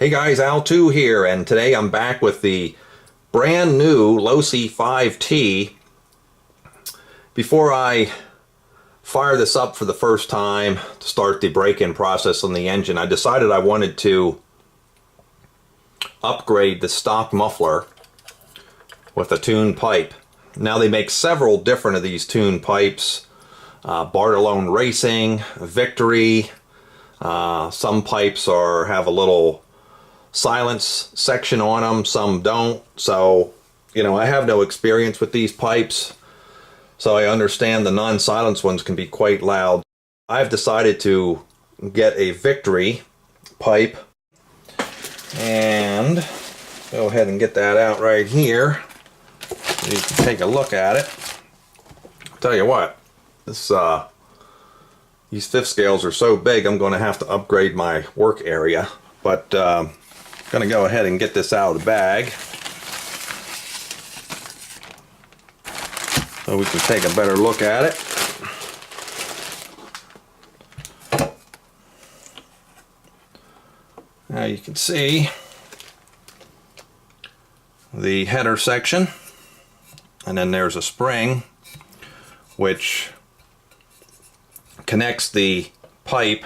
Hey guys, Al2 here, and today I'm back with the brand new Losi 5T. Before I fire this up for the first time to start the break-in process on the engine, I decided I wanted to upgrade the stock muffler with a tuned pipe. Now they make several different of these tuned pipes, Bartolone Racing, Victory. Some pipes have a little silence section on them, some don't. So, I have no experience with these pipes, so I understand the non-silence ones can be quite loud. I've decided to get a Victory pipe, and go ahead and get that out right here. You can take a look at it. I'll tell you what, these fifth scales are so big I'm going to have to upgrade my work area, but going to go ahead and get this out of the bag so we can take a better look at it. Now you can see the header section, and then there's a spring which connects the pipe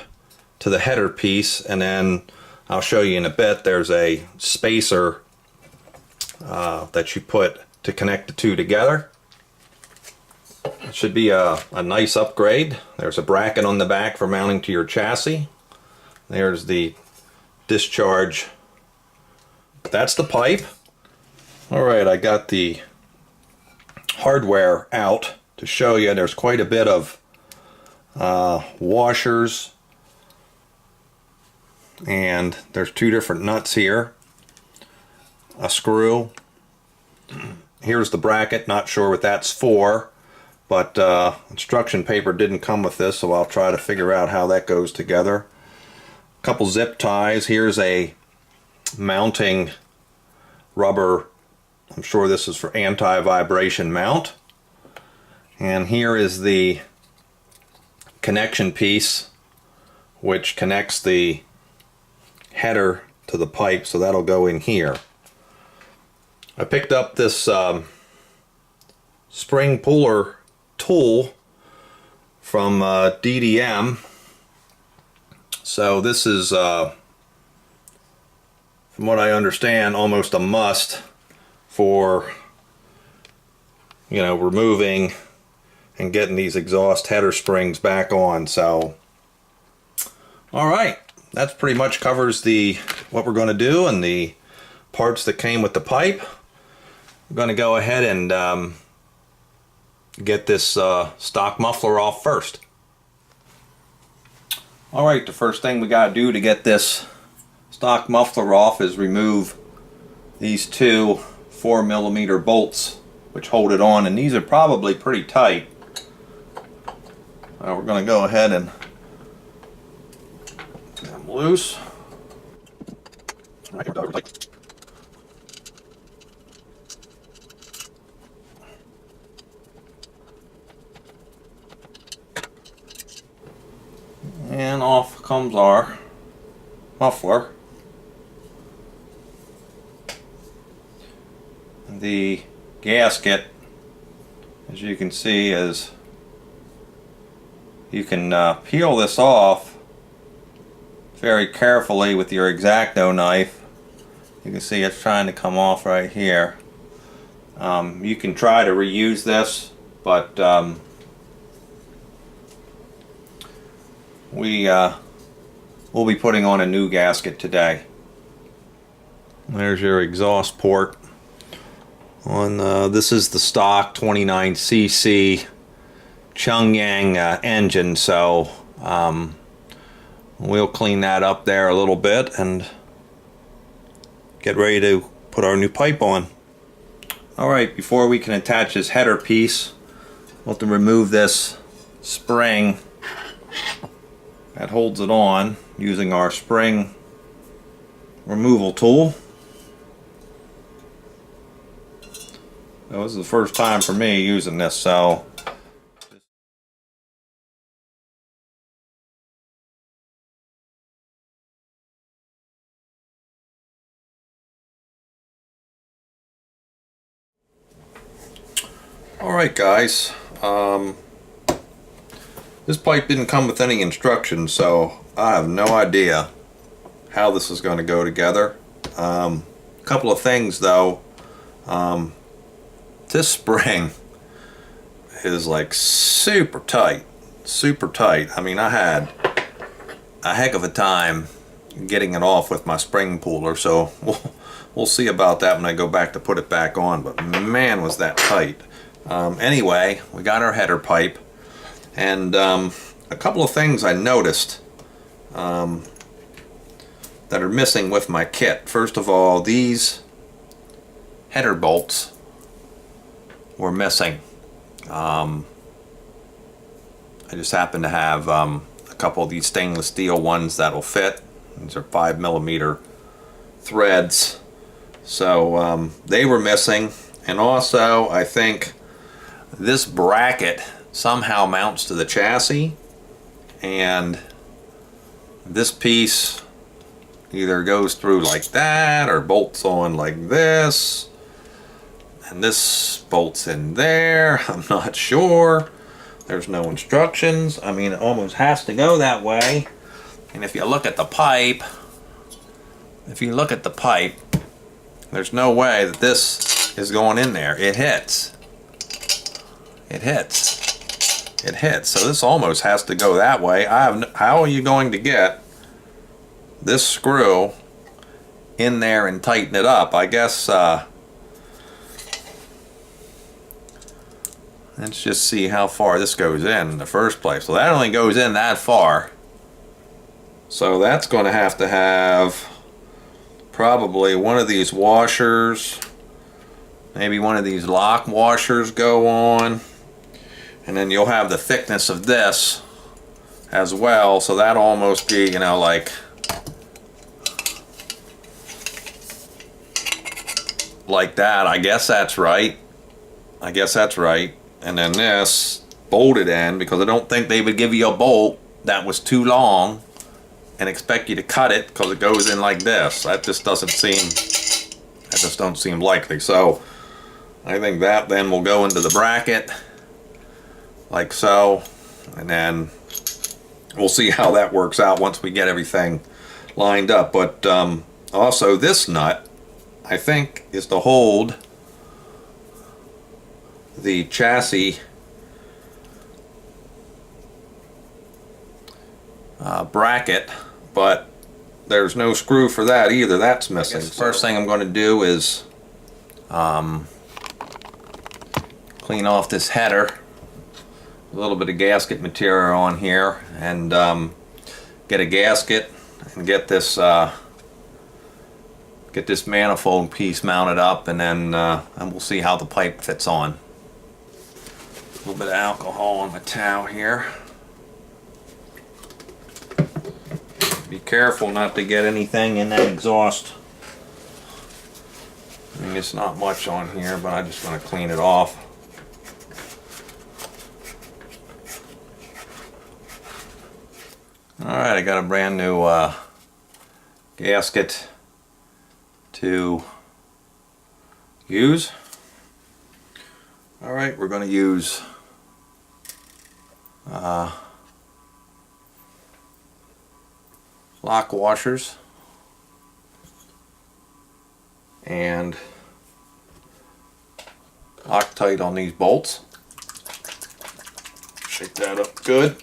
to the header piece, and then I'll show you in a bit, there's a spacer that you put to connect the two together. It should be a nice upgrade. There's a bracket on the back for mounting to your chassis. There's the discharge. That's the pipe. Alright, I got the hardware out to show you. There's quite a bit of washers, and there's two different nuts here, a screw. Here's the bracket, not sure what that's for, but instruction paper didn't come with this, so I'll try to figure out how that goes together. A couple zip ties. Here's a mounting rubber, I'm sure this is for anti-vibration mount, and here is the connection piece which connects the header to the pipe, so that'll go in here. I picked up this spring puller tool from DDM. So this is, from what I understand, almost a must for removing and getting these exhaust header springs back on. So alright, that's pretty much covers what we're going to do and the parts that came with the pipe. I'm going to go ahead and get this stock muffler off first. Alright, the first thing we got to do to get this stock muffler off is remove these two 4mm bolts which hold it on, and these are probably pretty tight. We're going to go ahead and get them loose. And off comes our muffler. The gasket, as you can see, is you can peel this off very carefully with your X-Acto knife. You can see it's trying to come off right here. You can try to reuse this, but we'll be putting on a new gasket today. There's your exhaust port. This is the stock 29cc Chungyang engine, so we'll clean that up there a little bit and get ready to put our new pipe on. Alright, before we can attach this header piece, we'll have to remove this spring that holds it on using our spring removal tool. Now, this is the first time for me using this, so Alright guys, this pipe didn't come with any instructions, so I have no idea how this is going to go together. A couple of things though. This spring is like super tight. I mean, I had a heck of a time getting it off with my spring puller, so we'll see about that when I go back to put it back on, but man was that tight. Anyway, we got our header pipe, and a couple of things I noticed that are missing with my kit. First of all, these header bolts were missing. I just happen to have a couple of these stainless steel ones that'll fit. These are 5mm threads, so they were missing. And also, I think this bracket somehow mounts to the chassis, and this piece either goes through like that or bolts on like this, and this bolts in there. I'm not sure. There's no instructions. I mean, it almost has to go that way. And if you look at the pipe, there's no way that this is going in there. It hits. So this almost has to go that way. How are you going to get this screw in there and tighten it up? I guess let's just see how far this goes in the first place. So that only goes in that far. So that's going to have probably one of these washers, maybe one of these lock washers go on, and then you'll have the thickness of this as well, so that'll almost be, you know, like that. I guess that's right. And then this bolted in, because I don't think they would give you a bolt that was too long and expect you to cut it because it goes in like this. That just don't seem likely. So I think that then will go into the bracket like so, and then we'll see how that works out once we get everything lined up. But also this nut, I think, is to hold the chassis bracket, but there's no screw for that either. That's missing. The first thing I'm going to do is clean off this header, a little bit of gasket material on here, and get a gasket and get this manifold piece mounted up, and then and we'll see how the pipe fits on. A little bit of alcohol on the towel here. Be careful not to get anything in that exhaust. I mean, it's not much on here, but I just want to clean it off. Alright, I got a brand new gasket to use. Alright, we're going to use lock washers and Loctite on these bolts. Shake that up good.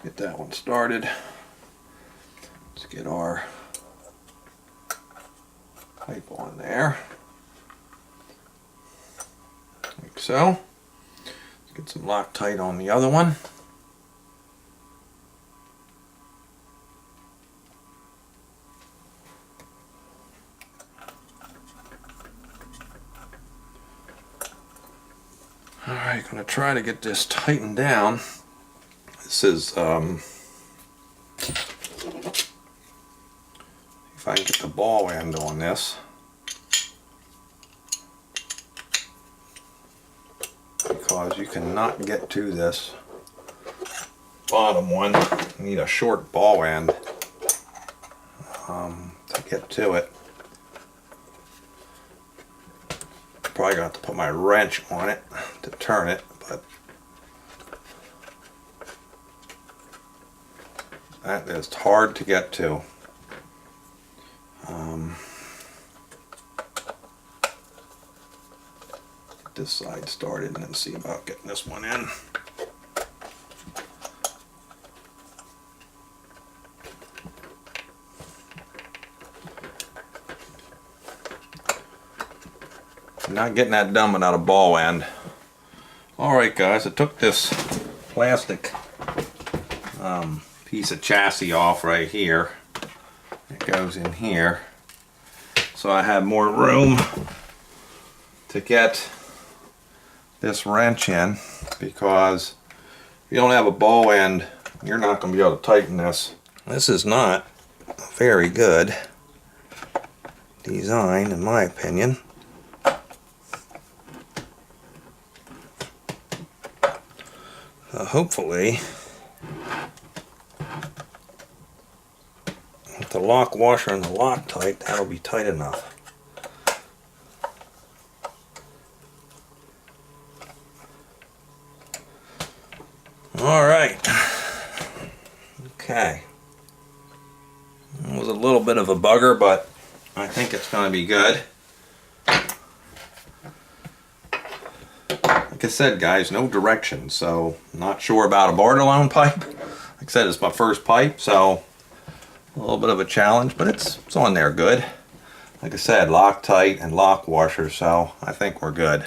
Get that one started. Let's get our pipe on there. Like so. Let's get some Loctite on the other one. Alright, gonna try to get this tightened down. This is, if I can get the ball end on this. Because you cannot get to this bottom one. You need a short ball end. to get to it. Probably got to put my wrench on it to turn it, but that is hard to get to. Get this side started and then see about getting this one in. Not getting that done without a ball end. Alright guys, I took this plastic piece of chassis off right here. It goes in here. So I have more room to get this wrench in, because if you don't have a ball end, you're not going to be able to tighten this. This is not a very good design in my opinion. Hopefully, with the lock washer and the Loctite, that'll be tight enough. Alright. Okay. It was a little bit of a bugger, but I think it's going to be good. Like I said guys, no direction, so not sure about a borderline pipe. Like I said, it's my first pipe, so a little bit of a challenge, but it's on there good. Like I said, Loctite and lock washer, so I think we're good.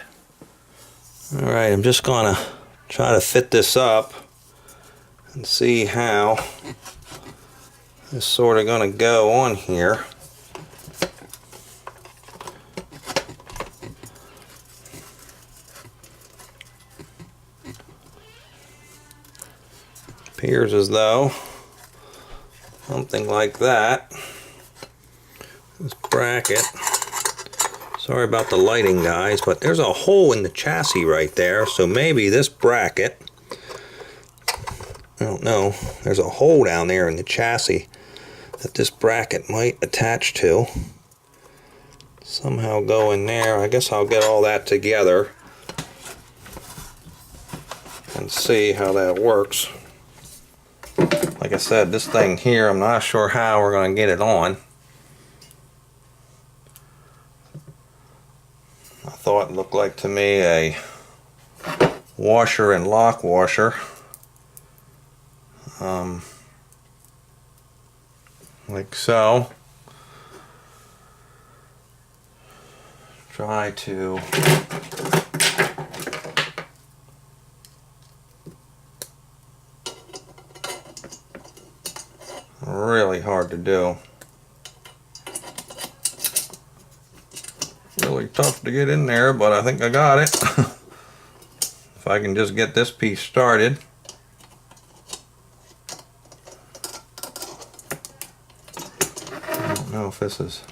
Alright, I'm just gonna try to fit this up and see how this is sort of gonna go on here. Appears as though something like that. This bracket, sorry about the lighting guys, but there's a hole in the chassis right there, so maybe this bracket, I don't know, there's a hole down there in the chassis that this bracket might attach to. Somehow go in there. I guess I'll get all that together and see how that works. Like I said, this thing here, I'm not sure how we're going to get it on. I thought it looked like to me a washer and lock washer. Like so. Try to really hard to do. Really tough to get in there, but I think I got it. If I can just get this piece started. I don't know if this is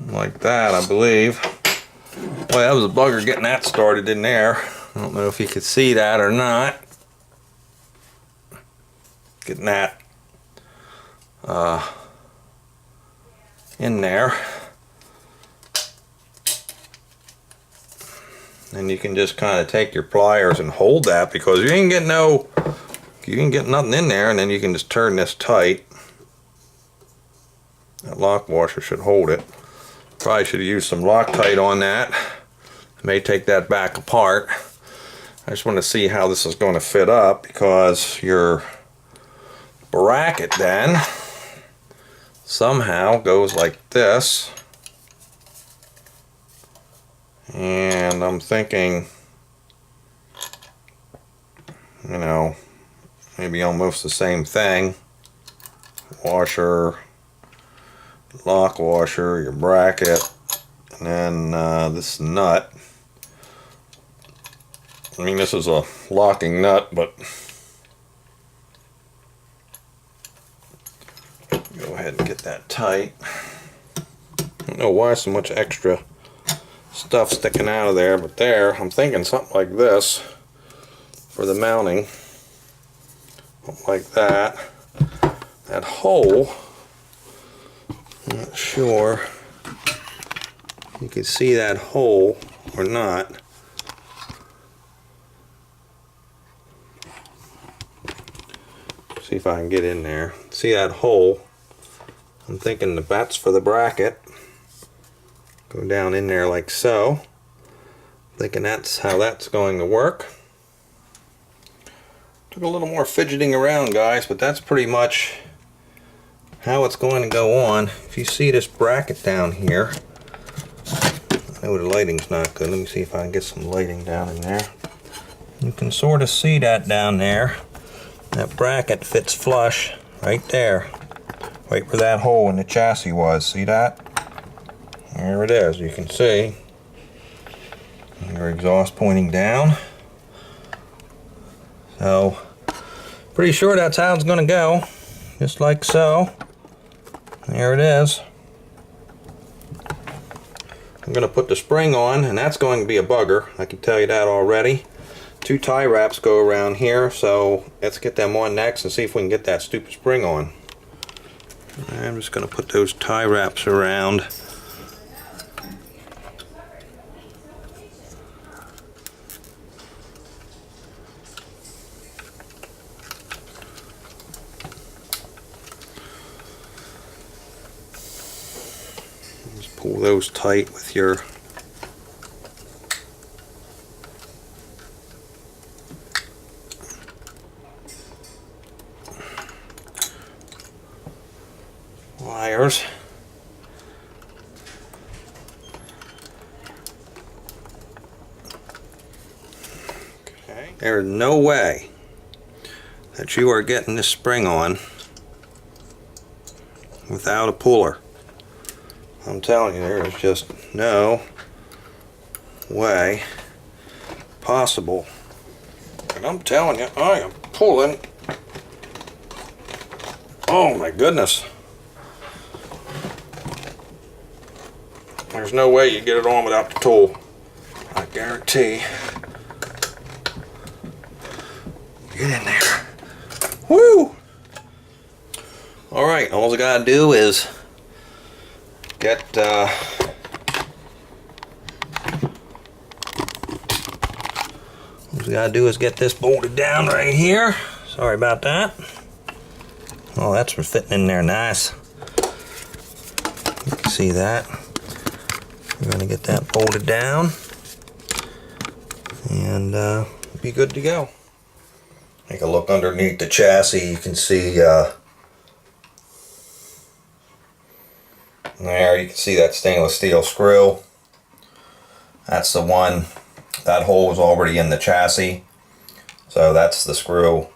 like that, I believe. Boy, that was a bugger getting that started in there. I don't know if you could see that or not. Getting that in there. And you can just kind of take your pliers and hold that, because you can get nothing in there, and then you can just turn this tight. That lock washer should hold it. Probably should have used some Loctite on that. May take that back apart. I just want to see how this is going to fit up, because your bracket then somehow goes like this. And I'm thinking, you know, maybe almost the same thing. Washer, lock washer, your bracket, and then this nut. I mean, this is a locking nut, but go ahead and get that tight. I don't know why so much extra stuff sticking out of there, but there, I'm thinking something like this. for the mounting, like that. That hole, I'm not sure you can see that hole or not. See if I can get in there. See that hole? I'm thinking that's for the bracket. Go down in there like so. Thinking that's how that's going to work. Took a little more fidgeting around, guys, but that's pretty much how it's going to go on. If you see this bracket down here, I know the lighting's not good. Let me see if I can get some lighting down in there. You can sort of see that down there. That bracket fits flush right there, right where that hole in the chassis was. See that? There it is. You can see your exhaust pointing down. So, pretty sure that's how it's going to go. Just like so. There it is. I'm going to put the spring on, and that's going to be a bugger. I can tell you that already. 2 tie wraps go around here, so let's get them on next and see if we can get that stupid spring on. I'm just going to put those tie wraps around. Just pull those tight with your wires. Okay. There is no way that you are getting this spring on without a puller. I'm telling you, there is just no way possible. And I'm telling you, I am pulling. Oh my goodness. There's no way you get it on without the tool. I guarantee. Get in there. Woo! Alright, all I gotta do is get all I gotta do is get this bolted down right here. Sorry about that. Oh, that's fitting in there nice. You can see that. We're going to get that bolted down and be good to go. Take a look underneath the chassis. You can see there, you can see that stainless steel screw. That's the one. That hole is already in the chassis, so that's the screw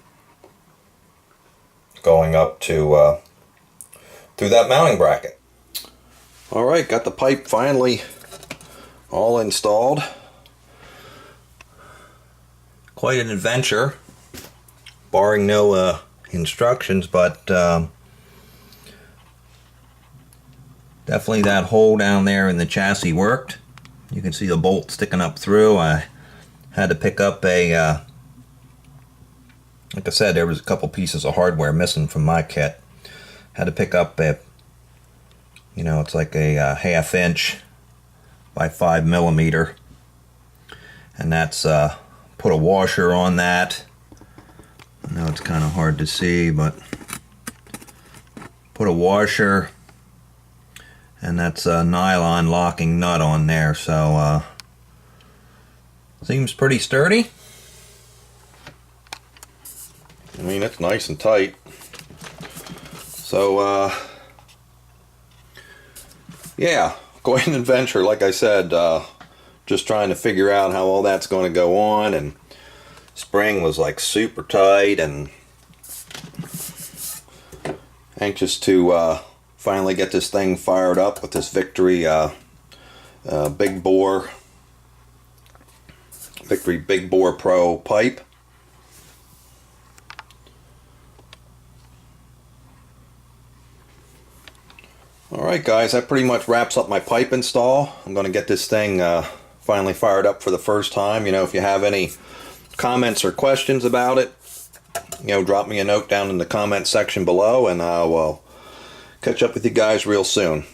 going up to through that mounting bracket. Alright, got the pipe finally all installed. Quite an adventure, barring no instructions, but definitely that hole down there in the chassis worked. You can see the bolt sticking up through. I had to pick up a like I said, there was a couple pieces of hardware missing from my kit. Had to pick up a, you know, it's like a 1/2 inch by 5 millimeter, and that's put a washer on that. I know it's kind of hard to see, but put a washer, and that's a nylon locking nut on there, so seems pretty sturdy. I mean, it's nice and tight. So yeah, quite an adventure. Like I said, just trying to figure out how all that's going to go on, and spring was like super tight, and anxious to finally get this thing fired up with this Victory Big Bore Pro pipe. Alright guys, that pretty much wraps up my pipe install. I'm going to get this thing finally fired up for the first time. You know, if you have any comments or questions about it, drop me a note down in the comment section below, and I will catch up with you guys real soon.